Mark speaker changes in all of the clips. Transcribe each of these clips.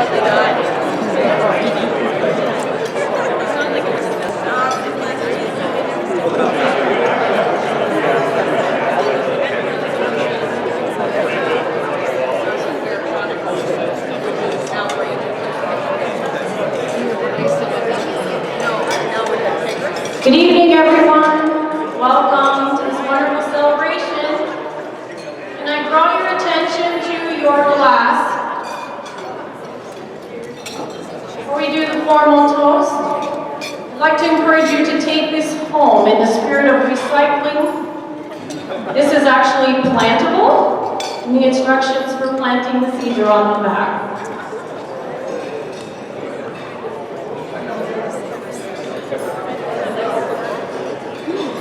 Speaker 1: Good evening, everyone. Welcome to this wonderful celebration. And I draw your attention to your glass. Before we do the formal toast, I'd like to encourage you to take this home in the spirit of recycling. This is actually plantable, and the instructions for planting the seeds are on the back.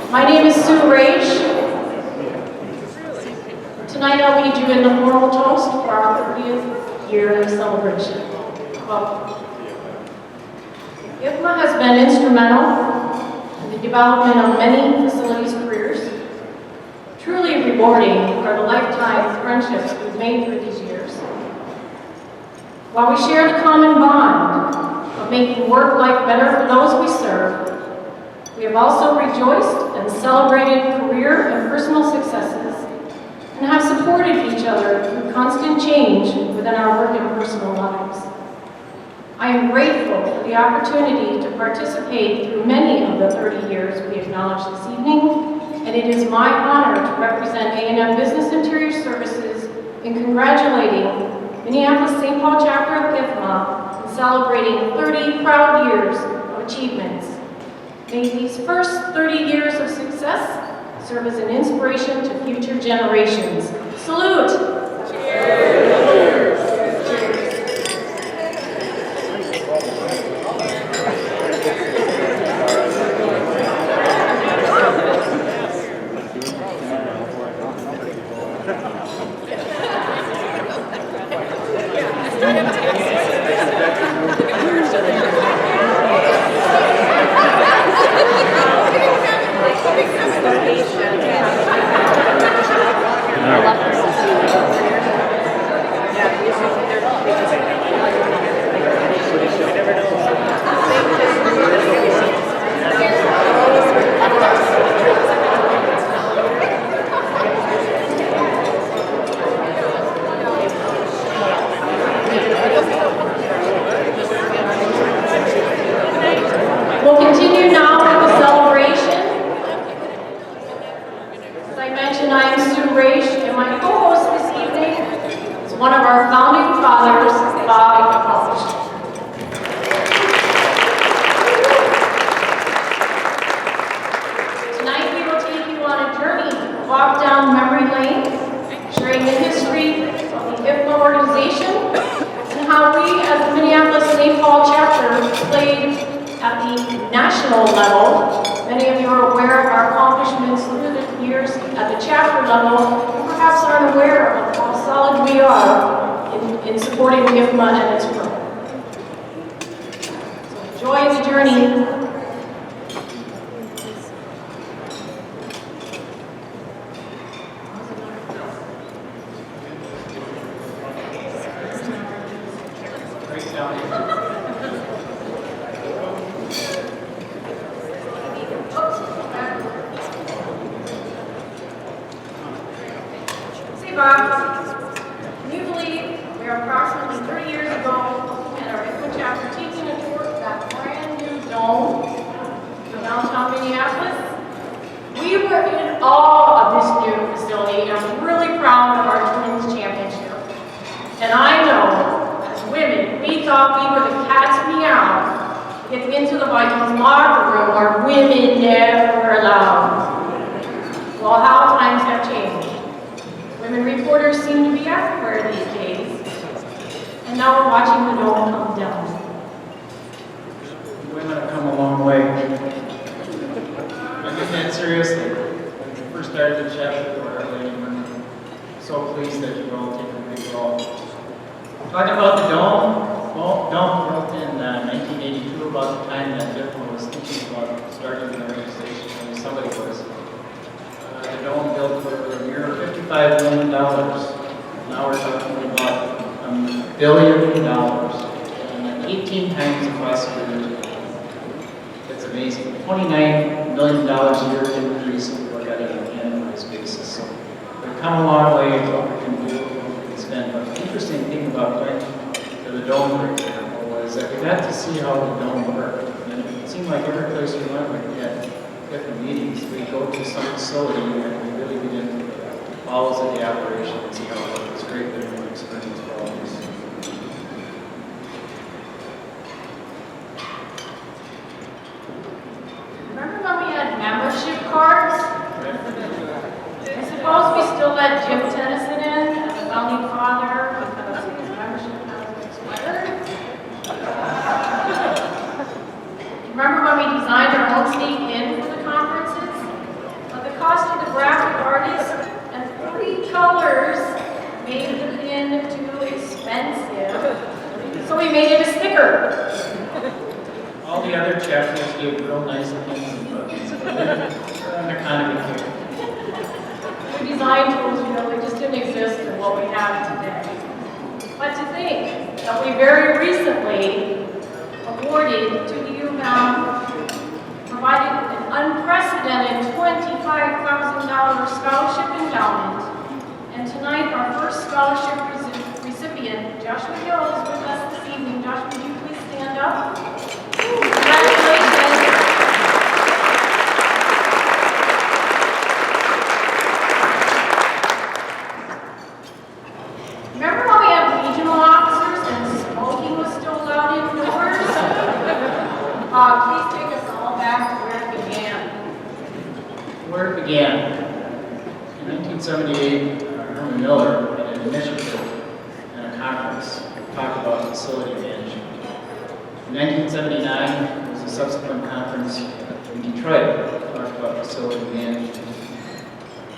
Speaker 1: My name is Sue Raish. Tonight I'll lead you in the formal toast for our 30th year celebration. Welcome. IFMA has been instrumental in the development of many facilities careers. Truly rewarding are the lifetime friendships we've made through these years. While we share the common bond of making work-life better for those we serve, we have also rejoiced and celebrated career and personal successes and have supported each other through constant change within our work and personal lives. I am grateful for the opportunity to participate through many of the 30 years we acknowledge this evening, and it is my honor to represent A&M Business Interior Services in congratulating Minneapolis St. Paul chapter of IFMA in celebrating 30 proud years of achievements. May these first 30 years of success serve as an inspiration to future generations. Salute! Cheers! We'll continue now with the celebration. As I mentioned, I am Sue Raish, and my co-host this evening is one of our founding fathers, Bob Polish. Tonight we will take you on a journey, a walk down memory lane, sharing the history of the IFMA organization and how we as the Minneapolis St. Paul chapter played at the national level. Many of you are aware of our accomplishments through the years at the chapter level, and perhaps aren't aware of how solid we are in supporting IFMA and its growth. So enjoy the journey. Bob, can you believe we are approximately 30 years ago at our IFMA chapter taking a tour of that brand new dome in downtown Minneapolis? We were in awe of this new facility and I'm really proud of our Twins championship. And I know, as women, we thought we were the cat's meow to get into the Vikings locker room where women never were allowed. Well, how times have changed. Women reporters seem to be everywhere these days. And now we're watching the dome come down.
Speaker 2: Women have come a long way. I mean that seriously. When we first started the chapter for Our Lady, we're so pleased that you've all taken a big role. Talking about the dome, well, dome built in 1982, about the time that IFMA was thinking about starting the organization. I mean, somebody was. The dome built for a mere $55 million. Now we're talking about $1 billion. 18 times the cost of the original. That's amazing. $29 million a year increase if we look at it on an annualized basis. So we've come a long way in what we can do, what we can spend. But the interesting thing about going to the dome, for example, was that we got to see how the dome worked. And it seemed like every place we went, we had different meetings. We go to some facility and we really get into the bowels of the operation and see how it works. It's a great learning experience for all of us.
Speaker 1: Remember when we had membership cards? I suppose we still let Jim Tennyson in as a founding father because his membership has expired. Remember when we designed our own state inn for the conferences? But the cost of the graphic artist and 3 colors made the inn too expensive. So we made it a sticker.
Speaker 2: All the other chapters gave real nice things and buttons. We're on economy here.
Speaker 1: The design tools, they just didn't exist in what we have today. But to think that we very recently awarded to the U of M, provided an unprecedented $25,000 scholarship endowment. And tonight, our first scholarship recipient, Joshua Hill, is with us this evening. Joshua, would you please stand up? Congratulations. Remember when we had regional officers and smoking was still allowed indoors? Please take us all back to where it began.
Speaker 2: Where it began. In 1978, Herman Miller had an initiative and a conference to talk about facility management. In 1979, there was a subsequent conference in Detroit that talked about facility management.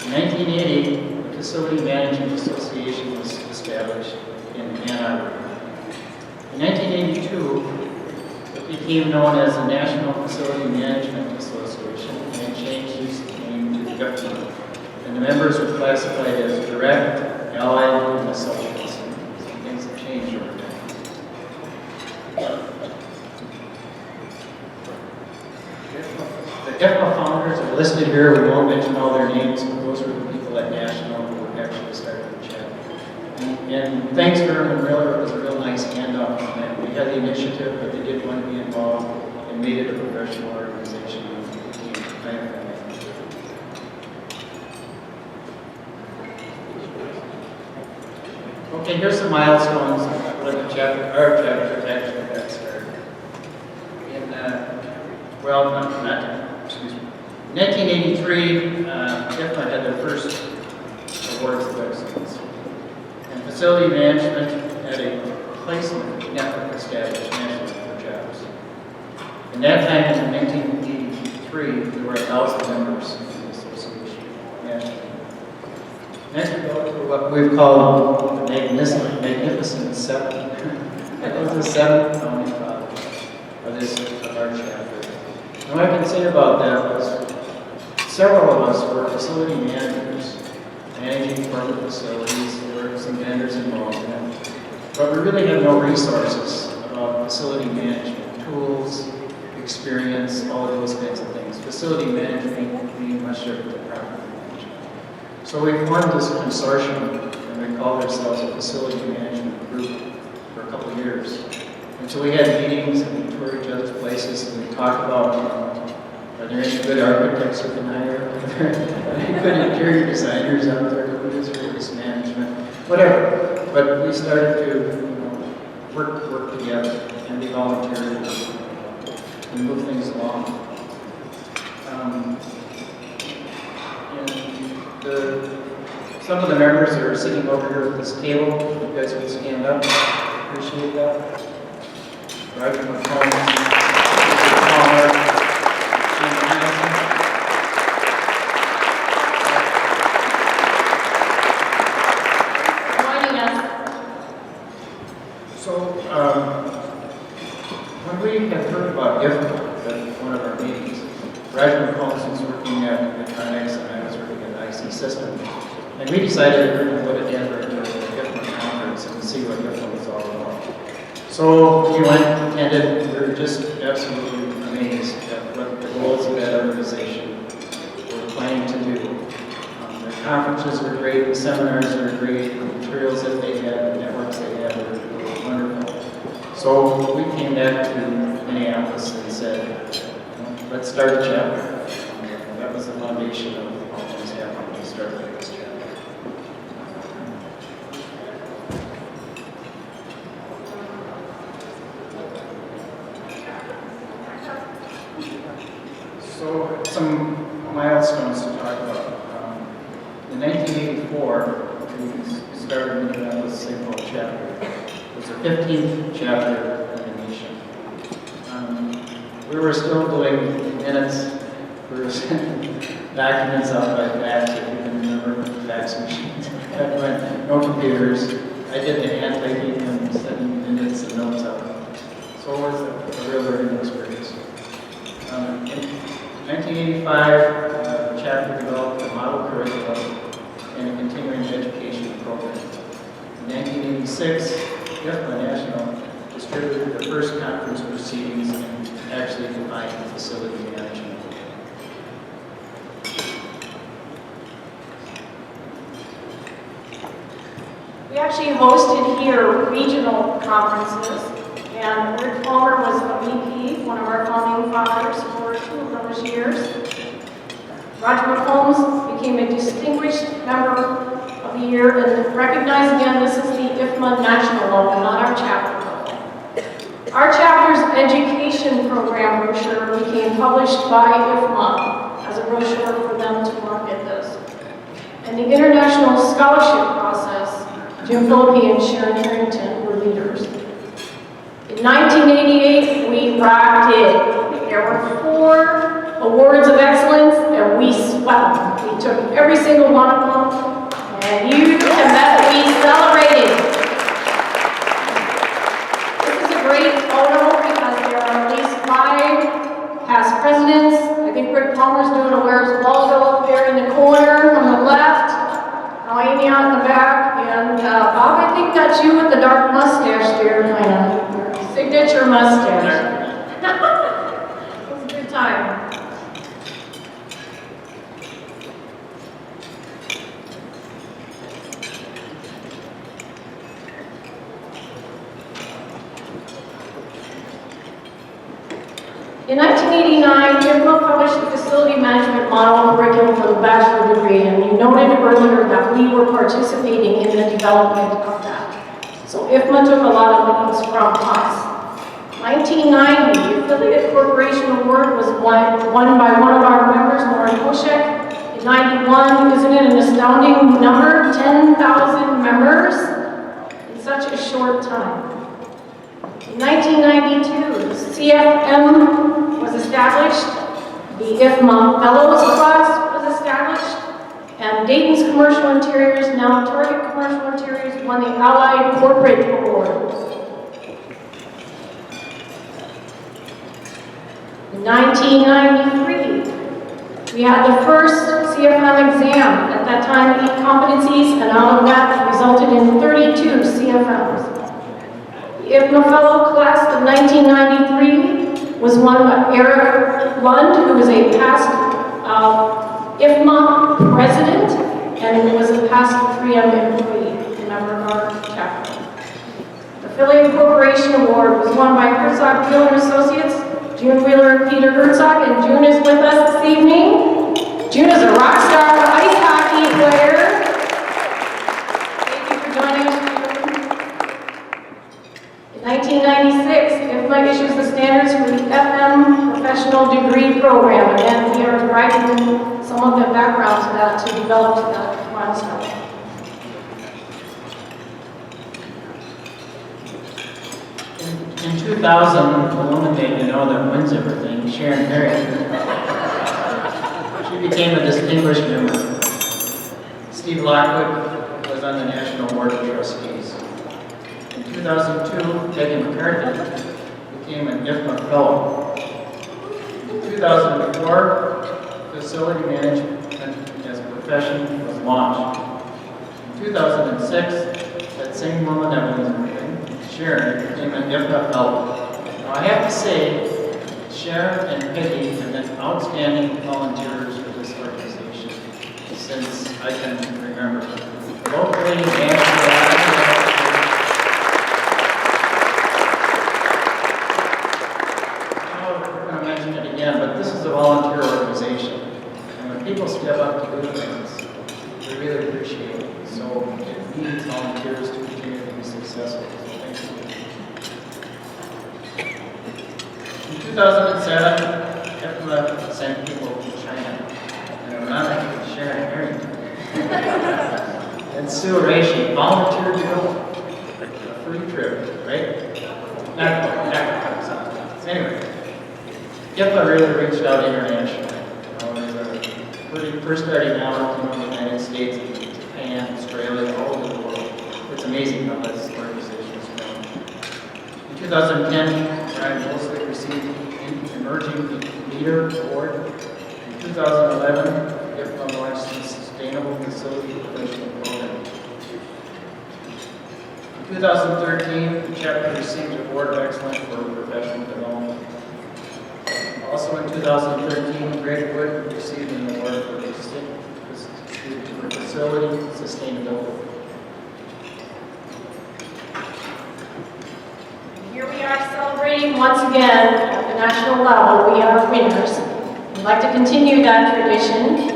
Speaker 2: In 1980, the Facility Management Association was established in Ann Arbor. In 1982, it became known as the National Facility Management Association, and it changed its name to GFMA. And the members were classified as direct, allied, and associates. Some things have changed over time. The IFMA founders are listed here. We won't mention all their names, but those were the people at National who actually started the chapter. And thanks to Herman Miller, it was a real nice handout from that. We had the initiative, but they did want to be involved and made it a professional organization and became IFMA. Okay, here's some milestones of what the chapter, our chapter actually got started. Excuse me. In 1983, IFMA had their first awards of excellence. And facility management had a placement network established nationally for jobs. In that time, in 1983, there were 1,000 members in the association nationally. Next, we go to what we've called the Magnificent Seven. That was the seventh founding father of our chapter. And what I can say about that was several of us were facility managers, managing corporate facilities. There were some vendors involved in it. But we really had no resources about facility management, tools, experience, all of those kinds of things. Facility management being much different than property management. So we formed this consortium, and we called ourselves a facility management group for a couple of years. And so we had meetings, and we toured each other's places, and we talked about, are there any good architects we can hire? Are there any good interior designers out there who do this management? Whatever. But we started to work together, and we volunteered and move things along. Some of the members that are sitting over here at this table, you guys would stand up. Appreciate that. Roger McCollum, Palmer, Jim Hansen.
Speaker 1: Joining us.
Speaker 2: So, when we had heard about IFMA at one of our meetings, Roger McCollum was working at Electronics and I was working at IC System. And we decided we were going to put it together into an IFMA conference and see what IFMA was all about. So we went, attended, we were just absolutely amazed at what the goals of that organization were planning to do. Their conferences were great, the seminars were great, the materials that they had, the networks they had were wonderful. So we came back to Minneapolis and said, let's start a chapter. That was the foundation of what was happening to start this chapter. So some milestones to talk about. In 1984, we started Minneapolis St. Paul chapter. It was the 15th chapter in the nation. We were still doing minutes. We were sending documents out by fax, if you can remember fax machines. No computers. I did the hand typing and sending minutes and notes out. So it was a real learning experience. In 1985, the chapter developed a model curriculum and a continuing education program. In 1986, IFMA National distributed the first conference proceedings and actually defined facility management.
Speaker 1: We actually hosted here regional conferences, and Rick Palmer was a VP, one of our founding fathers, for 2 of those years. Roger McCombs became a distinguished member of the year, and recognized again, this is the IFMA national level, not our chapter level. Our chapter's education program brochure became published by IFMA as a brochure for them to market this. And the international scholarship process, Jim Philippi and Sharon Harrington were leaders. In 1988, we rocked it. There were 4 awards of excellence, and we swept them. We took every single one of them, and you can bet we celebrated. This is a great photo because there are at least 5 past presidents. I think Rick Palmer's doing a Where's Waldo up there in the corner on the left. Amy out in the back, and Bob, I think that's you with the dark mustache there, kind of signature mustache. It was a good time. In 1989, IFMA published the Facility Management Model curriculum for the bachelor degree, and you noted earlier that we were participating in the development of that. So IFMA took a lot of learnings from us. 1990, the Affiliate Corporation Award was won by one of our members, Lauren Hoshek. In 91, isn't it an astounding number? 10,000 members in such a short time. In 1992, the CFM was established, the IFMA Fellows Class was established, and Dayton's Commercial Interiors, now Target Commercial Interiors, won the Allied Corporate Award. In 1993, we had the first CFM exam. At that time, 8 competencies, and out of that resulted in 32 CFMs. The IFMA Fellow Class of 1993 was won by Eric Lund, who was a past IFMA president and was a past 3M employee, a member of our chapter. The Affiliate Corporation Award was won by Herzog Wheeler Associates, June Wheeler and Peter Herzog, and June is with us this evening. June is a rock star ice hockey player. Thank you for joining us, June. In 1996, IFMA issues the standards for the FM Professional Degree Program. Again, we are writing some of the background to that to develop to that milestone.
Speaker 2: In 2000, the woman that you know that wins everything, Sharon Harrington, she became a distinguished member. Steve Lockwood was on the National Board of Trustees. In 2002, Peggy McCarthy became an IFMA Fellow. In 2004, facility management as a profession was launched. In 2006, that same woman that was Sharon became an IFMA fellow. Now, I have to say, Sharon and Peggy have been outstanding volunteers for this organization since I can remember. Locally and we're going to mention it again, but this is a volunteer organization. And when people step up to do things, we really appreciate it. So it needs volunteers to continue to be successful. So thank you. In 2007, IFMA sent people to China. And Ramana, Sharon Harrington, and Sue Reishi volunteered to go. A free trip, right? Not quite. Anyway, IFMA really reached out internationally. We're starting out in the United States, Japan, Australia, all over the world. It's amazing how this organization is growing. In 2010, Brian Wolfswick received the Emerging Leader Award. In 2011, IFMA launched the Sustainable Facility Professional Program. In 2013, the chapter received the Award of Excellence for Professional Development. Also in 2013, Great Wood received an award for facility sustainability.
Speaker 1: Here we are celebrating once again at the national level. We are winners. We'd like to continue that tradition.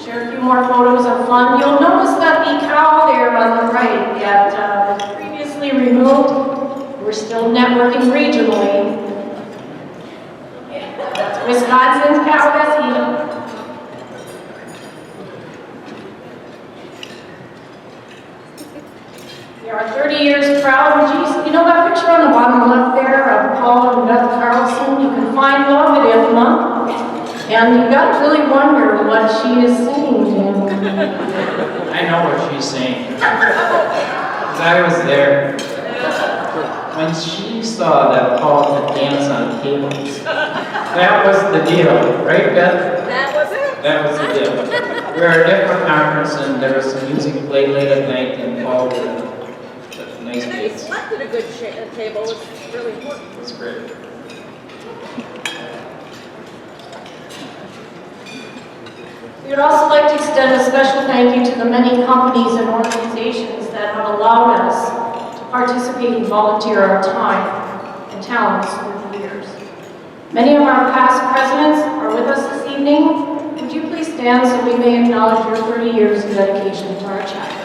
Speaker 1: Share a few more photos of fun. You'll notice that the cow there on the right that was previously removed. We're still networking regionally. That's Wisconsin's cow, Bessie. We are 30 years proud. Geez, you know that picture on the bottom left there of Paul and Beth Carlson? You can find love at IFMA. And you got to really wonder what she is singing to.
Speaker 2: I know what she's saying. Because I was there. When she saw that Paul could dance on tables, that was the deal, right, Beth?
Speaker 3: That was it?
Speaker 2: That was the deal. We were at a different conference and there was some music played late at night and Paul was a nice
Speaker 3: And he
Speaker 2: kids.
Speaker 3: selected a good table, which is really important.
Speaker 2: It was great.
Speaker 1: We would also like to extend a special thank you to the many companies and organizations that have allowed us to participate and volunteer our time and talents over the years. Many of our past presidents are with us this evening. Would you please stand so we may acknowledge your 30 years of dedication to our chapter?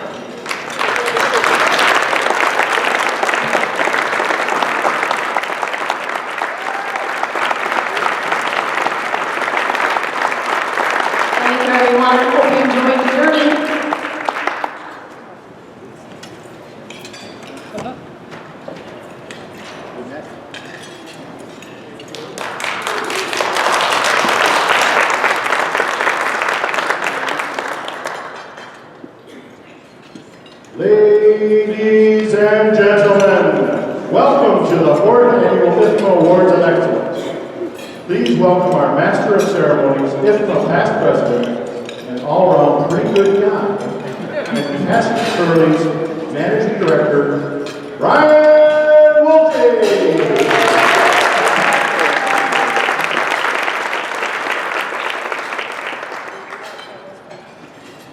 Speaker 1: Thank you, everyone. I hope you enjoyed the journey.
Speaker 4: Ladies and gentlemen, welcome to the 4th Annual IFMA Awards of Excellence. Please welcome our Master of Ceremonies, IFMA past president, and all-around pretty good guy, and Pastor Shirley's Managing Director, Brian Wolte.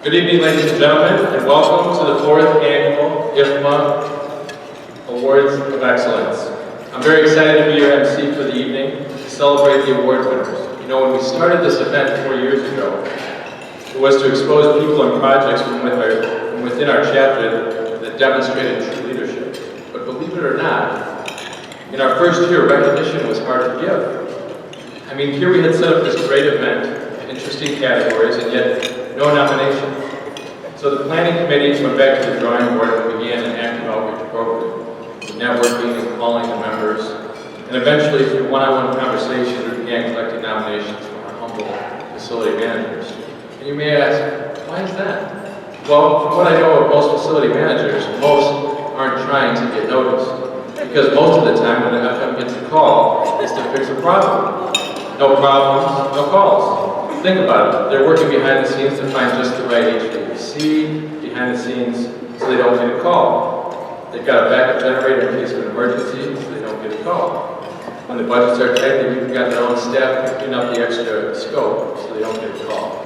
Speaker 5: Good evening, ladies and gentlemen, and welcome to the 4th Annual IFMA Awards of Excellence. I'm very excited to be your MC for the evening to celebrate the award winners. You know, when we started this event 4 years ago, it was to expose people and projects from within our chapter that demonstrated true leadership. But believe it or not, in our first year, recognition was hard to give. I mean, here we had set up this great event, interesting categories, and yet no nomination. So the planning committee went back to the drawing board and began an active outreach program, with networking and calling the members, and eventually through one-on-one conversations we began collecting nominations from our humble facility managers. And you may ask, why is that? Well, from what I know of most facility managers, most aren't trying to get noticed. Because most of the time when the FM gets a call, it's to fix a problem. No problems, no calls. Think about it. They're working behind the scenes to find just the right HVAC behind the scenes so they don't get a call. They've got a backup generator in case of an emergency, so they don't get a call. When the budgets are tight, they've even got their own staff to clean up the extra scope, so they don't get a call.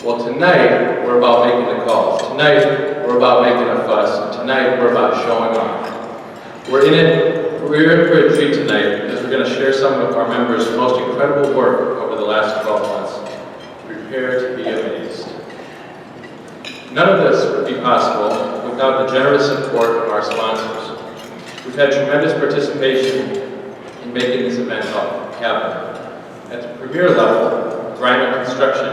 Speaker 5: Well, tonight, we're about making the calls. Tonight, we're about making a fuss. Tonight, we're about showing off. We're in for a treat tonight because we're going to share some of our members' most incredible work over the last 12 months. Prepare to be amazed. None of this would be possible without the generous support of our sponsors. We've had tremendous participation in making this event happen. At the premier level, Grima Construction,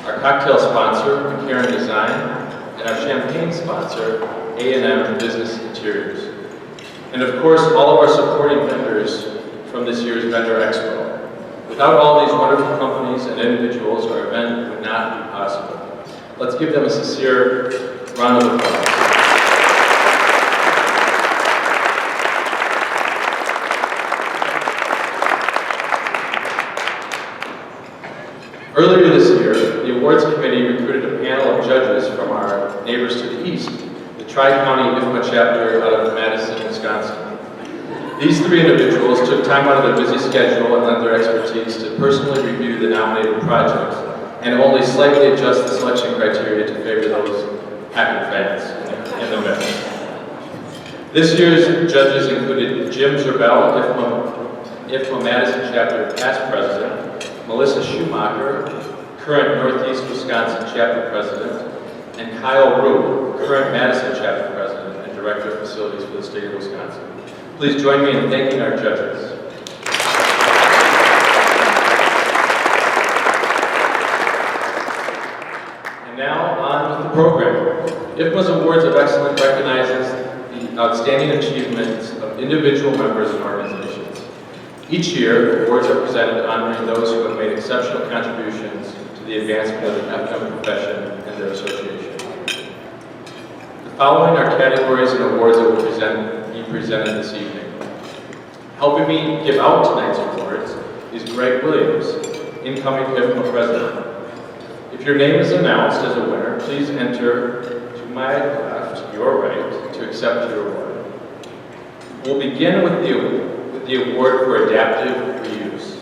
Speaker 5: our cocktail sponsor, McCarran Design, and our champagne sponsor, A&M Business Interiors. And of course, all of our supporting vendors from this year's Vendor Expo. Without all these wonderful companies and individuals, our event would not be possible. Let's give them a sincere round of applause. Earlier this year, the awards committee recruited a panel of judges from our neighbors to the east, the Tri-County IFMA chapter out of Madison, Wisconsin. These three individuals took time out of their busy schedule and lent their expertise to personally review the nominated projects and only slightly adjust the selection criteria to favor those Packer fans in the mix. This year's judges included Jim Zerbell, IFMA Madison chapter past president, Melissa Schumacher, current Northeast Wisconsin chapter president, and Kyle Rue, current Madison chapter president and director of facilities for the state of Wisconsin. Please join me in thanking our judges. And now on with the program. IFMA's Awards of Excellence recognizes the outstanding achievements of individual members and organizations. Each year, awards are presented honoring those who have made exceptional contributions to the advancement of the FM profession and their association. The following are categories and awards that will be presented this evening. Helping me give out tonight's awards is Greg Williams, incoming IFMA president. If your name is announced as a winner, please enter to my left, your right, to accept your award. We'll begin with the award for adaptive reuse.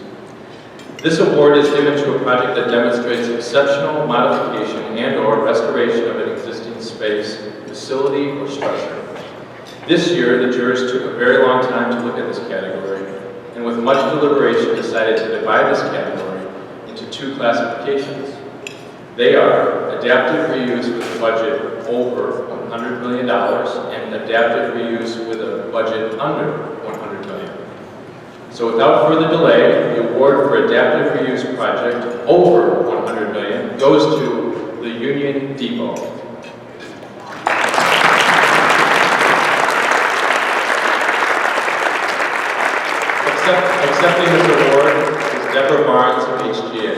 Speaker 5: This award is given to a project that demonstrates exceptional modification and/or restoration of an existing space, facility, or structure. This year, the jurors took a very long time to look at this category, and with much deliberation decided to divide this category into two classifications. They are adaptive reuse with a budget over $100 million and adaptive reuse with a budget under $100 million. So without further delay, the award for adaptive reuse project over $100 million goes to the Union Depot. Accepting this award is Deborah Barnes of HGA.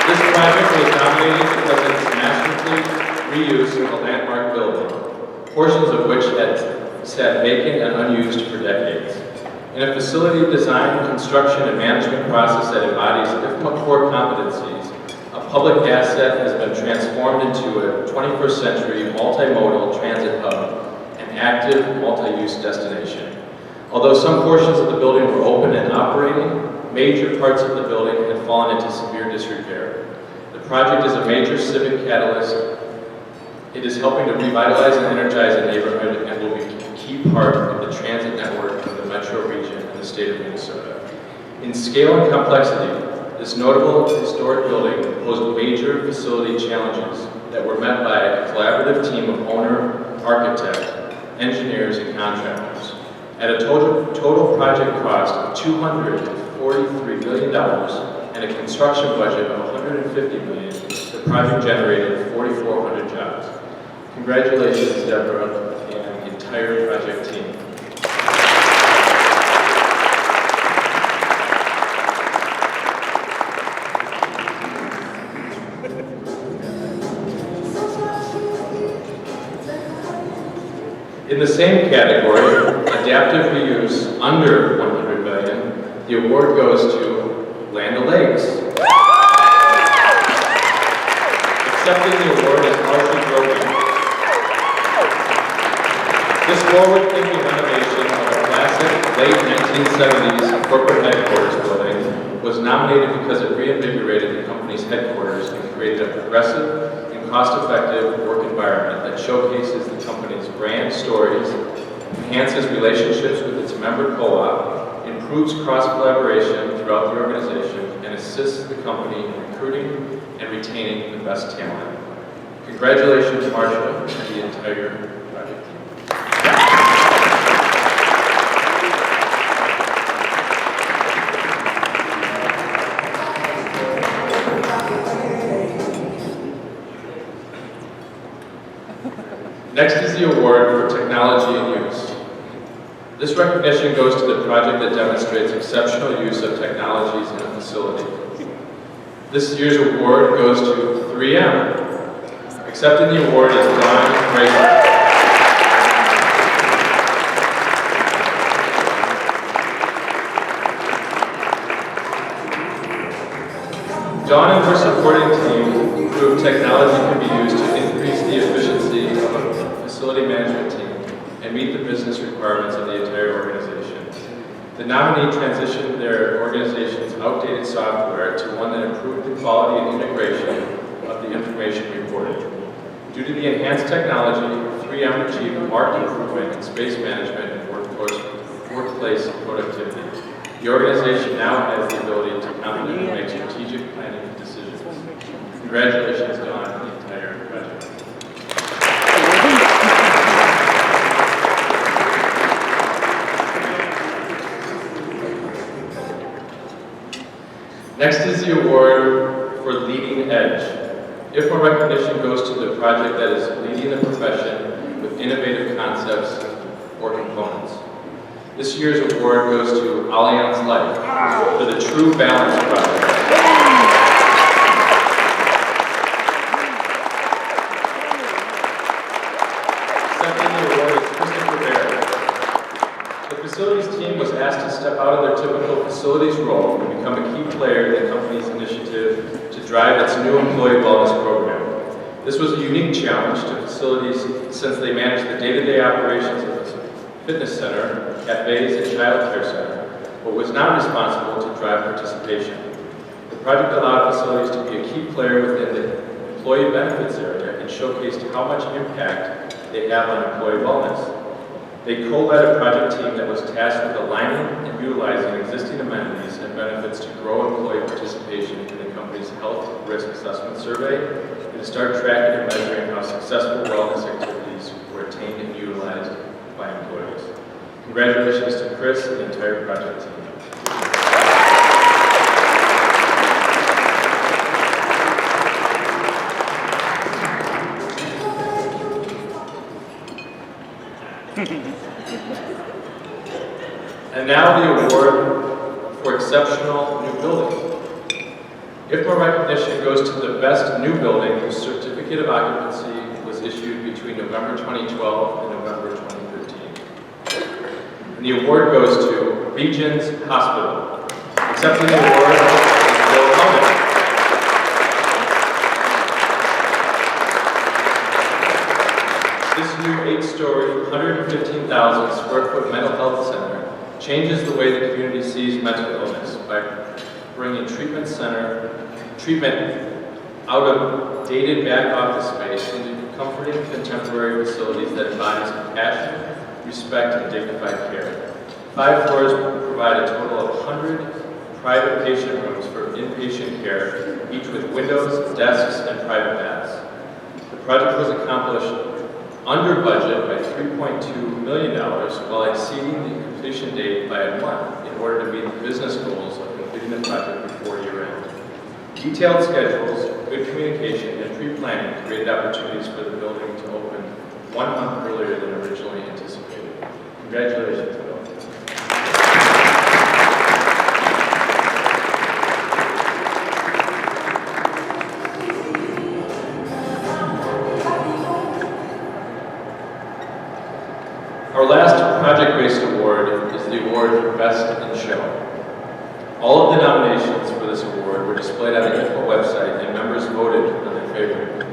Speaker 5: This project was nominated because of its masterfully reuse of a landmark building, portions of which had sat vacant and unused for decades. In a facility design, construction, and management process that embodies IFMA core competencies, a public asset has been transformed into a 21st century multimodal transit hub and active multi-use destination. Although some portions of the building were open and operating, major parts of the building had fallen into severe disrepair. The project is a major civic catalyst. It is helping to revitalize and energize a neighborhood and will be a key part of the transit network of the metro region and the state of Minnesota. In scale and complexity, this notable historic building posed major facility challenges that were met by a collaborative team of owner, architect, engineers, and contractors. At a total project cost of $243 million and a construction budget of $150 million, the project generated 4,400 jobs. Congratulations, Deborah, and the entire project team. In the same category, adaptive reuse under $100 million, the award goes to Land O'Lakes. Accepting the award is Marcy Brogan. forward-thinking renovation of a classic late 1970s corporate headquarters building was nominated because it reinvigorated the company's headquarters and created a progressive and cost-effective work environment that showcases the company's brand stories, enhances relationships with its member co-op, improves cross-collaboration throughout the organization, and assists the company in recruiting and retaining the best talent. Congratulations, Marcia, and the entire project team. Next is the award for technology and use. This recognition goes to the project that demonstrates exceptional use of technologies in a facility. This year's award goes to 3M. Accepting the award is Don Grazer. Dawn and her supporting team proved technology can be used to increase the efficiency of a facility management team and meet the business requirements of the entire organization. The nominee transitioned their organization's outdated software to one that improved the quality and integration of the information reported. Due to the enhanced technology, 3M achieved a marked improvement in space management and workplace productivity. The organization now has the ability to confidently make strategic planning decisions. Congratulations, Dawn, and the entire project. Next is the award for Leading Edge. IFMA recognition goes to the project that is leading the profession with innovative concepts or components. This year's award goes to Allianz Life for the True Balance Project. Accepting the award is Christopher Barrett. The facilities team was asked to step out of their typical facilities role and become a key player in the company's initiative to drive its new employee wellness program. This was a unique challenge to facilities since they manage the day-to-day operations of the fitness center, cafes, and child care center, but was not responsible to drive participation. The project allowed facilities to be a key player within the employee benefits area and showcased how much impact they have on employee wellness. They co-led a project team that was tasked with aligning and utilizing existing amenities and benefits to grow employee participation in the company's health risk assessment survey and to start tracking and measuring how successful wellness activities were attained and utilized by employees. Congratulations to Chris and the entire project team. And now the award for exceptional new building. IFMA recognition goes to the best new building whose certificate of occupancy was issued between November 2012 and November 2013. And the award goes to Regions Hospital. Accepting the award is Bill Hellman. This new 8-story, 115,000 square foot mental health center changes the way the community sees mental illness by bringing treatment out of dated back office space into comforting contemporary facilities that embodies compassion, respect, and dignified care. 5 floors provide a total of 100 private patient rooms for inpatient care, each with windows, desks, and private baths. The project was accomplished under budget by $3.2 million while exceeding the completion date by a month in order to meet the business goals of completing the project before year-end. Detailed schedules, good communication, and pre-planning created opportunities for the building to open 1 month earlier than originally anticipated. Congratulations, Bill. Our last project-based award is the award for Best in Show. All of the nominations for this award were displayed on the IFMA website and members voted on their favorite.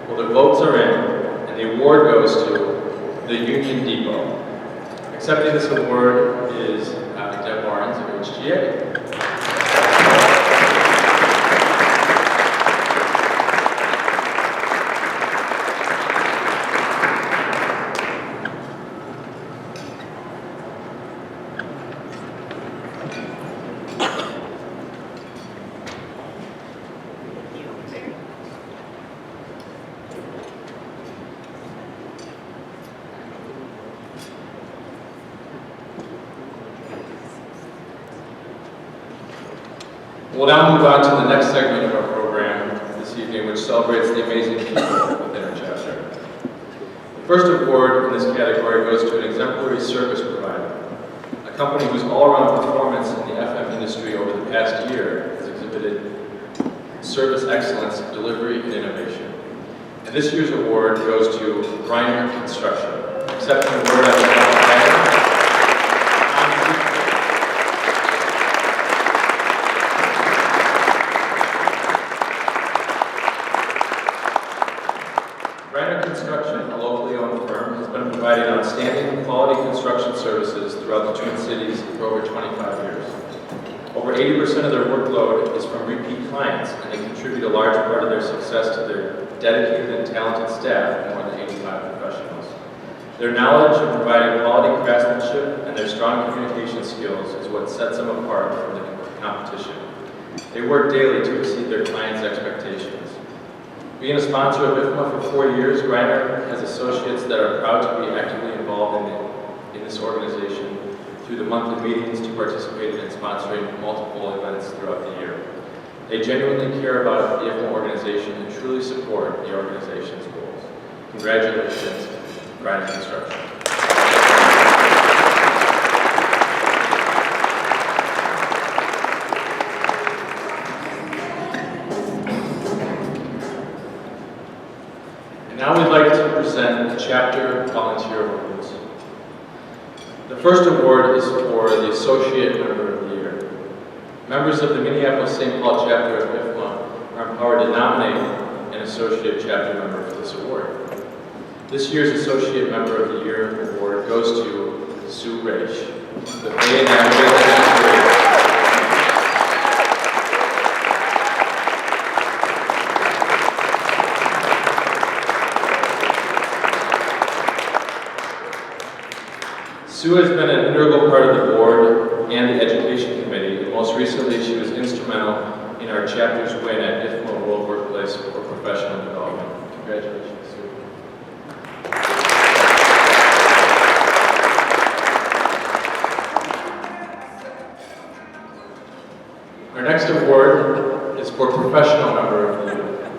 Speaker 5: Well, the votes are in, and the award goes to the Union Depot. Accepting this award is Deb Barnes of HGA. We'll now move on to the next segment of our program this evening, which celebrates the amazing people within our chapter. The first award in this category goes to an exemplary service provider, a company whose all-around performance in the FM industry over the past year has exhibited service excellence, delivery, and innovation. And this year's award goes to Reiner Construction. Accepting the award on behalf of Reiner. Reiner Construction, a locally owned firm, has been providing outstanding quality construction services throughout the Twin Cities for over 25 years. Over 80% of their workload is from repeat clients, and they contribute a large part of their success to their dedicated and talented staff of more than 85 professionals. Their knowledge of providing quality craftsmanship and their strong communication skills is what sets them apart from the competition. They work daily to exceed their clients' expectations. Being a sponsor of IFMA for 4 years, Reiner has associates that are proud to be actively involved in this organization through the monthly meetings to participate in and sponsoring multiple events throughout the year. They genuinely care about the IFMA organization and truly support the organization's goals. Congratulations, Reiner Construction. Now we'd like to present the Chapter Volunteer Awards. The first award is for the Associate Member of the Year. Members of the Minneapolis-St. Paul chapter of IFMA are empowered to nominate an Associate Chapter Member for this award. This year's Associate Member of the Year award goes to Sue Raish. The Bay and Area Sue has been an integral part of the board and the education committee, and most recently she was instrumental in our chapter's win at IFMA World Workplace for Professional Development. Congratulations, Sue. Our next award is for Professional Member of the Year.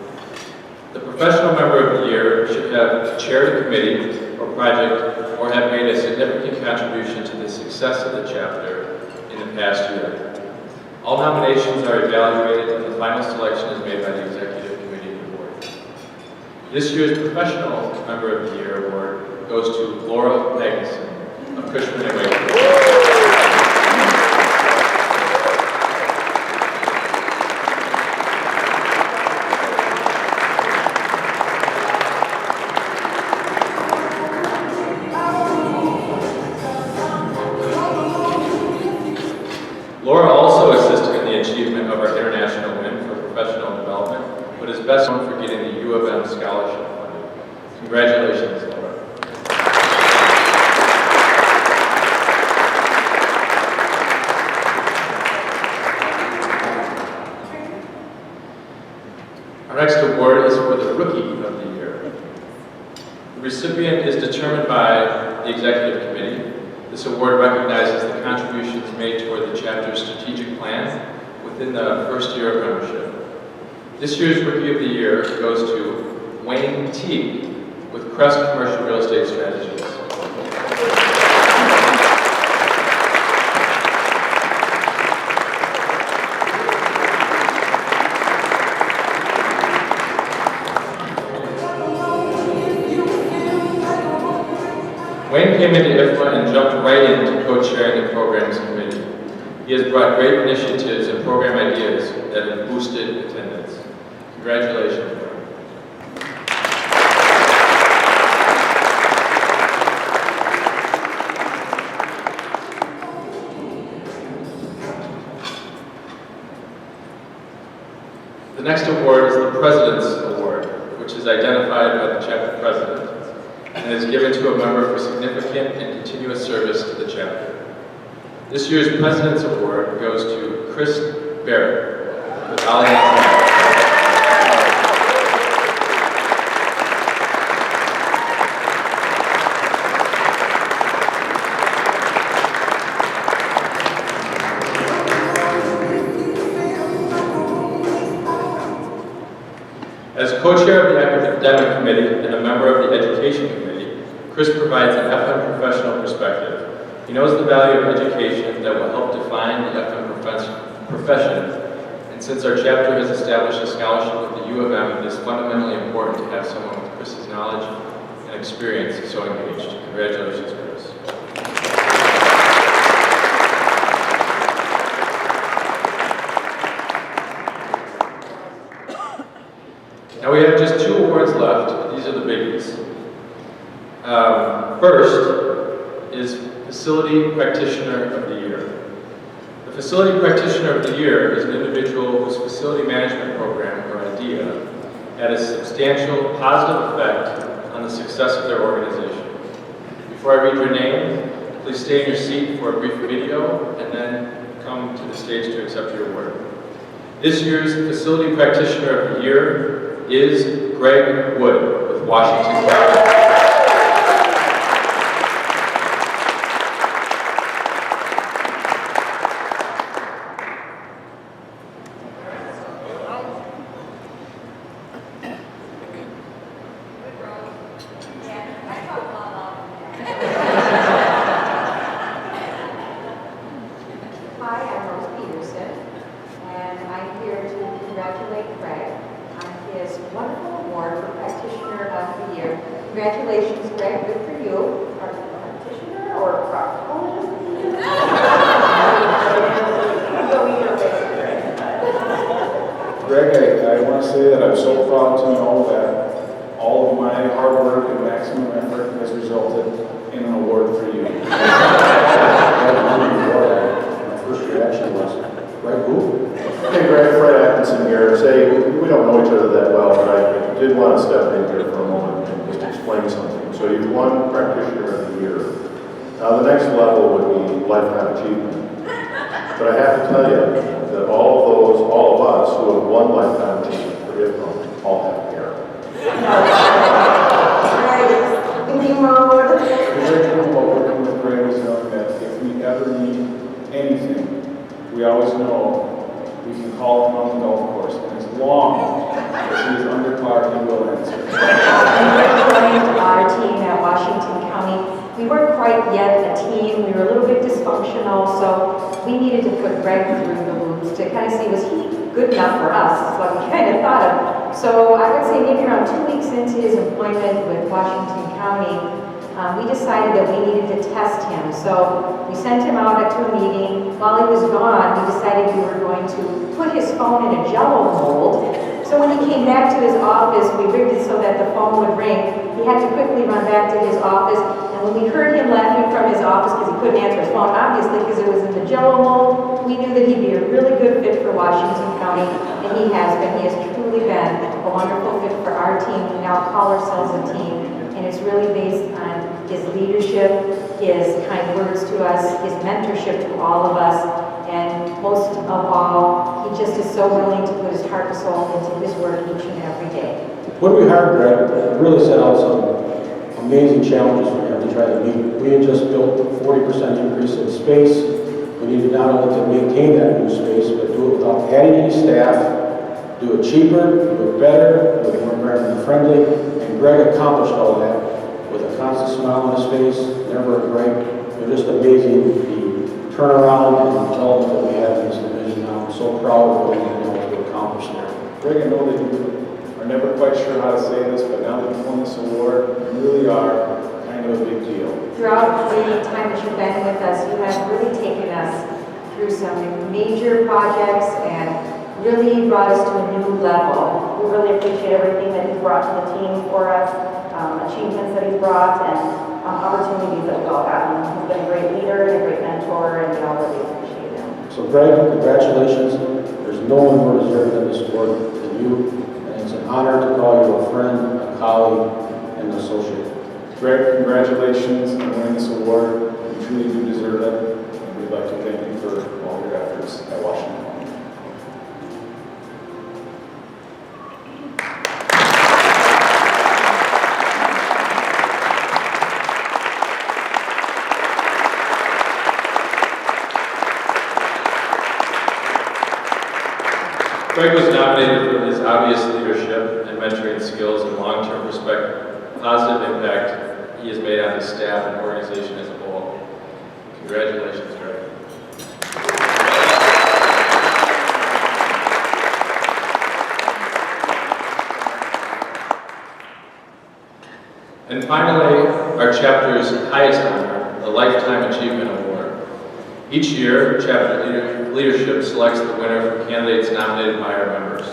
Speaker 5: The Professional Member of the Year should have chaired a committee or project or have made a significant contribution to the success of the chapter in the past year. All nominations are evaluated and the final selection is made by the Executive Committee of the Board. This year's Professional Member of the Year award goes to Laura Magnuson of Cushman & Wakefield. Laura also assisted in the achievement of our international win for professional development, but is best known for getting the U of M scholarship funding. Congratulations, Laura. Our next award is for the Rookie of the Year. The recipient is determined by the Executive Committee. This award recognizes the contributions made toward the chapter's strategic plan within the first year of membership. This year's Rookie of the Year goes to Wayne Teague with Crest Commercial Real Estate Strategies. Wayne came into IFMA and jumped right into co-chairing the programs committee. He has brought great initiatives and program ideas that have boosted attendance. Congratulations, Wayne. The next award is the President's Award, which is identified by the chapter president and is given to a member for significant and continuous service to the chapter. This year's President's Award goes to Chris Barrett with Alliance. As co-chair of the Academic Committee and a member of the Education Committee, Chris provides an FM professional perspective. He knows the value of education that will help define the FM profession, and since our chapter has established a scholarship with the U of M, it is fundamentally important to have someone with Chris's knowledge and experience so engaged. Congratulations, Chris. Now we have just 2 awards left. These are the biggies. First is Facility Practitioner of the Year. The Facility Practitioner of the Year is an individual whose facility management program or idea had a substantial positive effect on the success of their organization. Before I read your name, please stay in your seat for a brief video and then come to the stage to accept your award. This year's Facility Practitioner of the Year is Greg Wood with Washington County.
Speaker 6: Congratulations, Greg. Good for you. Are you a practitioner or a proctologist?
Speaker 7: Greg, I want to say that I'm so proud to know that all of my hard work and maximum effort has resulted in an award for you.
Speaker 8: My first reaction was, Greg who?
Speaker 4: Hey Greg, Fred Atkinson here. Say, we don't know each other that well, but I did want to step in here for a moment and just explain something. So you've won Practitioner of the Year. Now the next level would be Lifetime Achievement. But I have to tell you that all of us who have won Lifetime Achievement for IFMA all have hair.
Speaker 7: The great thing about working with Greg is knowing that if we ever need anything, we always know we can call him on the golf course, and as long as he is under par, he will answer.
Speaker 6: Our team at Washington County, we weren't quite yet a team. We were a little bit dysfunctional, so we needed to put Greg through the loops to kind of see, was he good enough for us? That's what we kind of thought of. So I would say maybe around 2 weeks into his employment with Washington County, we decided that we needed to test him. So we sent him out to a meeting. While he was gone, we decided we were going to put his phone in a Jell-O mold. So when he came back to his office, we rigged it so that the phone would ring. He had to quickly run back to his office. And when we heard him laughing from his office because he couldn't answer his phone, obviously because it was in the Jell-O mold, we knew that he'd be a really good fit for Washington County. And he has been. He has truly been a wonderful fit for our team. We now call ourselves a team. And it's really based on his leadership, his kind words to us, his mentorship to all of us, and most of all, he just is so willing to put his heart and soul into his work each and every day.
Speaker 8: When we hired Greg, we really set out some amazing challenges for him to try to meet. We had just built a 40% increase in space. We needed not only to maintain that new space, but do it without adding any staff, do it cheaper, do it better, do it more environmentally friendly. And Greg accomplished all that with a constant smile on his face, never a break. It was just amazing, the turnaround and development that we have in this division now. I'm so proud of what we've been able to accomplish there.
Speaker 7: Greg, I know that you are never quite sure how to say this, but now that you've won this award, you really are kind of a big deal.
Speaker 6: Throughout the time that you've been with us, you have really taken us through some major projects and really brought us to a new level. We really appreciate everything that he's brought to the team for us, achievements that he's brought, and opportunities that we've all gotten. He's been a great leader and a great mentor, and we all really appreciate him.
Speaker 8: So Greg, congratulations. There's no one more deserving of this award than you, and it's an honor to call you a friend, a colleague, and an associate.
Speaker 7: Greg, congratulations on winning this award. You truly do deserve it. And we'd like to thank you for all your efforts at Washington County.
Speaker 5: Greg was nominated for his obvious leadership and mentoring skills and long-term positive impact he has made on his staff and organization as a whole. Congratulations, Greg. And finally, our chapter's highest honor, the Lifetime Achievement Award. Each year, chapter leadership selects the winner from candidates nominated by our members.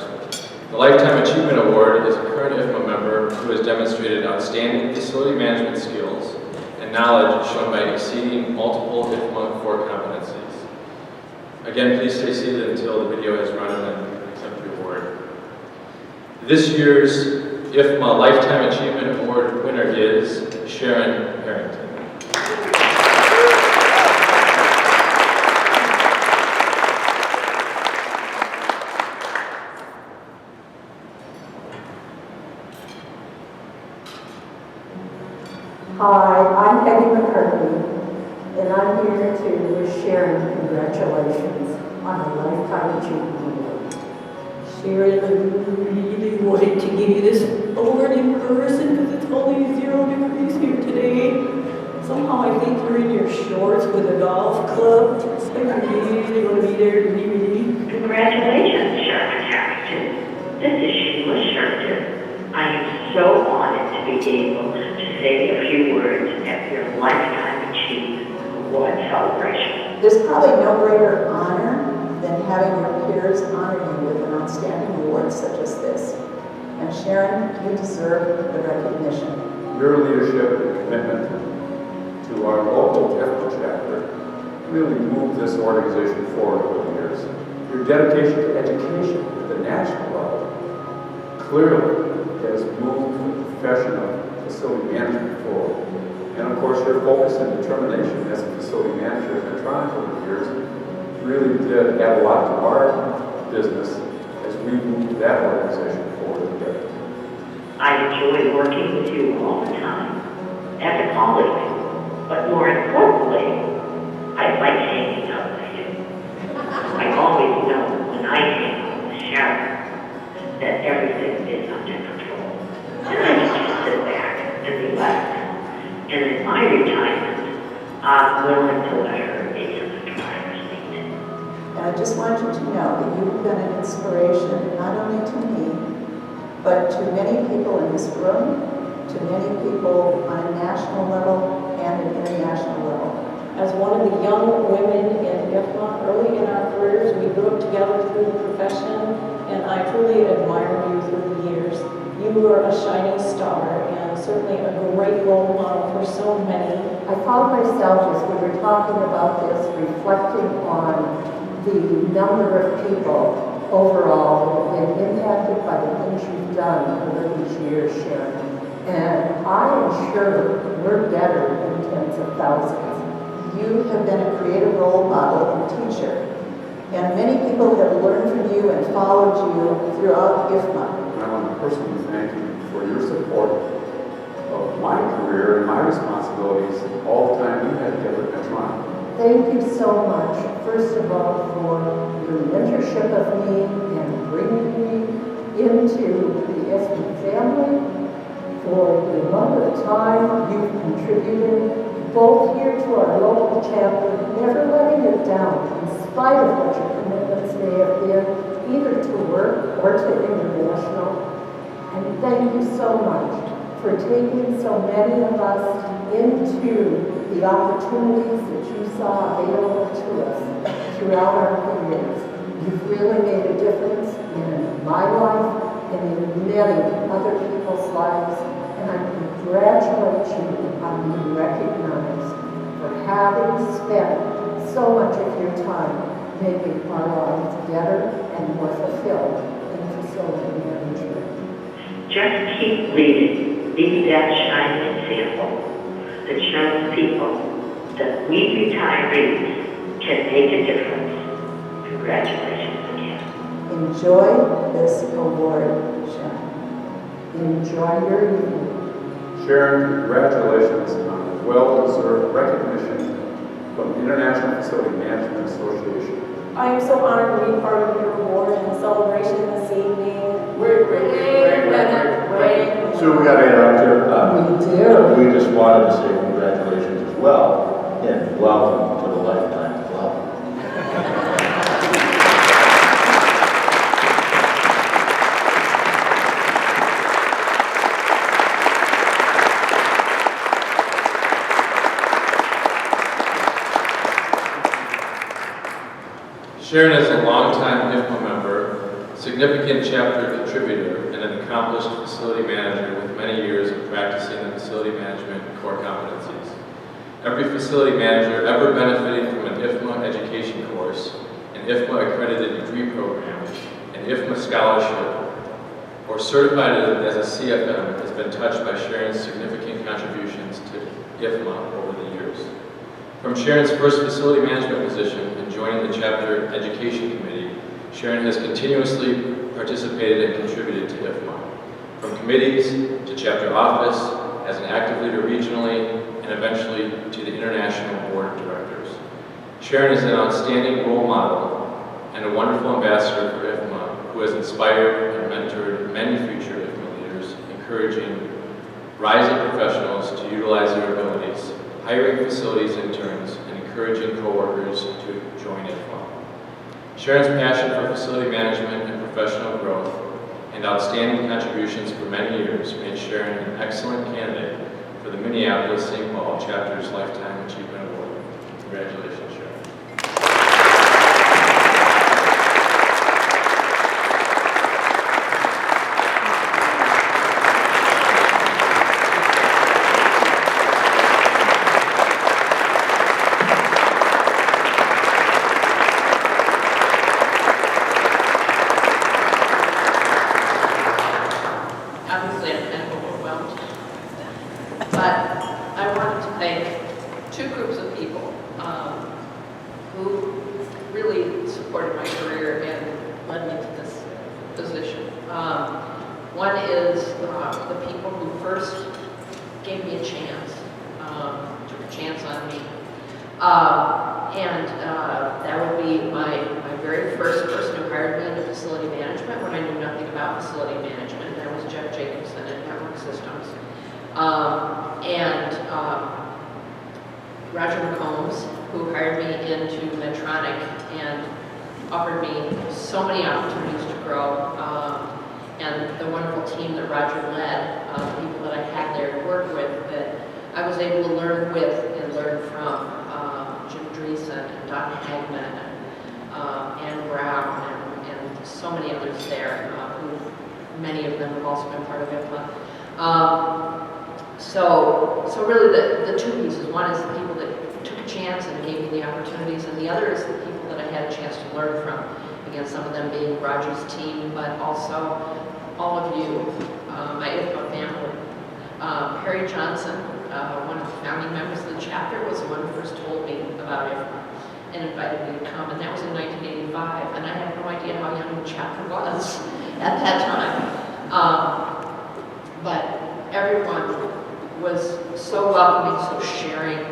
Speaker 5: The Lifetime Achievement Award is a current IFMA member who has demonstrated outstanding facility management skills and knowledge shown by exceeding multiple IFMA core competencies. Again, please stay seated until the video has run and then accept the award. This year's IFMA Lifetime Achievement Award winner is Sharon Harrington.
Speaker 9: Hi, I'm Peggy McCarthy, and I'm here to wish Sharon congratulations on a Lifetime Achievement Award.
Speaker 10: Sharon, I really wanted to give you this award in person because it's only 0 degrees here today. Somehow I think you're in your shorts with a golf club. I really want to be there, really.
Speaker 11: Congratulations, Sharon Harrington. This is Sheila Sherman. I am so honored to be able to say a few words at your Lifetime Achievement Award celebration.
Speaker 9: There's probably no greater honor than having your peers honor you with an outstanding award such as this. And Sharon, you deserve the recognition.
Speaker 7: Your leadership and commitment to our local IFMA chapter really moved this organization forward over the years. Your dedication to education at the national level clearly has moved the profession of facility management forward. And of course, your focus and determination as a facility manager at Medtronic over the years really did add a lot to our business as we moved that organization forward together.
Speaker 11: I enjoy working with you all the time as a colleague, but more importantly, I like hanging out with you. I always know when I hang out with Sharon that everything is under control. And I can just sit back and relax. And in my retirement, I'm willing to let her be in the driver's seat.
Speaker 9: And I just want you to know that you've been an inspiration not only to me, but to many people in this room, to many people on a national level and an international level.
Speaker 10: As one of the young women in IFMA, early in our careers, we grew up together through the profession, and I truly admired you through the years. You were a shining star and certainly a great role model for so many.
Speaker 9: I found myself, as we were talking about this, reflecting on the number of people overall who have been impacted by the things you've done over these years, Sharon. And I am sure we're better than tens of thousands. You have been a creative role model and teacher. And many people have learned from you and followed you throughout IFMA.
Speaker 7: I want to personally thank you for your support of my career and my responsibilities all the time you had together at Medtronic.
Speaker 9: Thank you so much, first of all, for your mentorship of me and bringing me into the IFMA family, for the amount of time you've contributed both here to our local chapter, never letting it down, in spite of what your commitments may have been, either to work or to international. And thank you so much for taking so many of us into the opportunities that you saw available to us throughout our careers. You've really made a difference in my life and in many other people's lives. And I congratulate you on being recognized for having spent so much of your time making our lives better and more fulfilled in facility management.
Speaker 11: Just keep leading. Be that shining example that shows people that we retirees can make a difference. Congratulations again.
Speaker 9: Enjoy this award, Sharon. Enjoy your evening.
Speaker 7: Sharon, congratulations on well-deserved recognition from the International Facility Management Association.
Speaker 10: I am so honored to be part of your award and celebration this evening.
Speaker 7: Wait.
Speaker 12: Sue, we got to interrupt here.
Speaker 9: We do.
Speaker 12: We just wanted to say congratulations as well, and welcome to the Lifetime Club.
Speaker 5: Sharon is a longtime IFMA member, significant chapter contributor, and an accomplished facility manager with many years of practicing the facility management core competencies. Every facility manager ever benefiting from an IFMA education course, an IFMA accredited degree program, an IFMA scholarship, or certified as a CFM has been touched by Sharon's significant contributions to IFMA over the years. From Sharon's first facility management position and joining the chapter education committee, Sharon has continuously participated and contributed to IFMA. From committees to chapter office, as an active leader regionally, and eventually to the international board of directors. Sharon is an outstanding role model and a wonderful ambassador for IFMA who has inspired and mentored many future IFMA leaders, encouraging rising professionals to utilize their abilities, hiring facilities interns, and encouraging coworkers to join IFMA. Sharon's passion for facility management and professional growth and outstanding contributions for many years made Sharon an excellent candidate for the Minneapolis-St. Paul Chapter's Lifetime Achievement Award. Congratulations, Sharon.
Speaker 1: Obviously, I'm kind of overwhelmed. But I wanted to thank two groups of people who really supported my career and led me to this position. One is the people who first gave me a chance, took a chance on me. That would be my very first person who hired me into facility management when I knew nothing about facility management. That was Jeff Jacobson at Network Systems. Roger McCombs, who hired me into Medtronic and offered me so many opportunities to grow. And the wonderful team that Roger led, the people that I had there to work with, that I was able to learn with and learn from. Jim Dreesen and Don Hagman and Ann Brown and so many others there, who many of them have also been part of IFMA. So really the two pieces. One is the people that took a chance and gave me the opportunities, and the other is the people that I had a chance to learn from. Again, some of them being Roger's team, but also all of you, my IFMA family. Harry Johnson, one of the founding members of the chapter, was the one who first told me about IFMA and invited me to come, and that was in 1985, and I had no idea how young the chapter was at that time. But everyone was so welcoming, so sharing.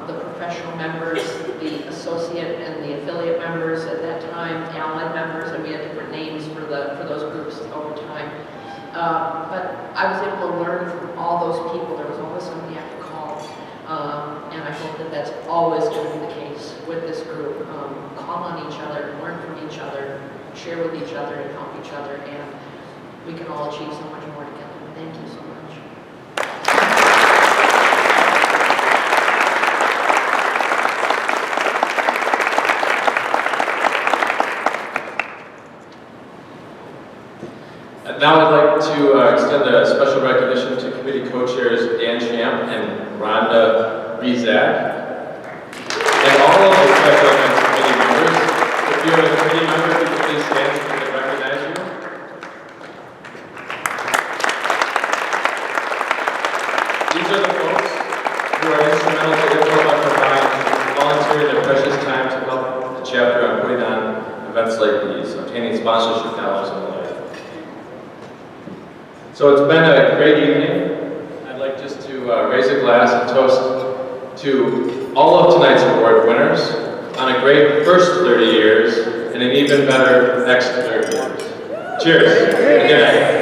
Speaker 1: The professional members, the associate and the affiliate members at that time, allied members, and we had different names for those groups over time. But I was able to learn from all those people. There was always somebody I could call, and I hope that that's always going to be the case with this group. Call on each other, learn from each other, share with each other, and help each other, and we can all achieve so much more together. Thank you so much.
Speaker 5: Now I'd like to extend a special recognition to committee co-chairs Dan Champ and Rhonda Rizak, and all of the special events committee members. If you're a committee member, if you could please stand so we can recognize you. instrumental to IFMA by volunteering their precious time to help the chapter on putting on events like these, obtaining sponsorship dollars and the like. So it's been a great evening. I'd like just to raise a glass and toast to all of tonight's award winners on a great first 30 years and an even better next 30 years. Cheers. Good night.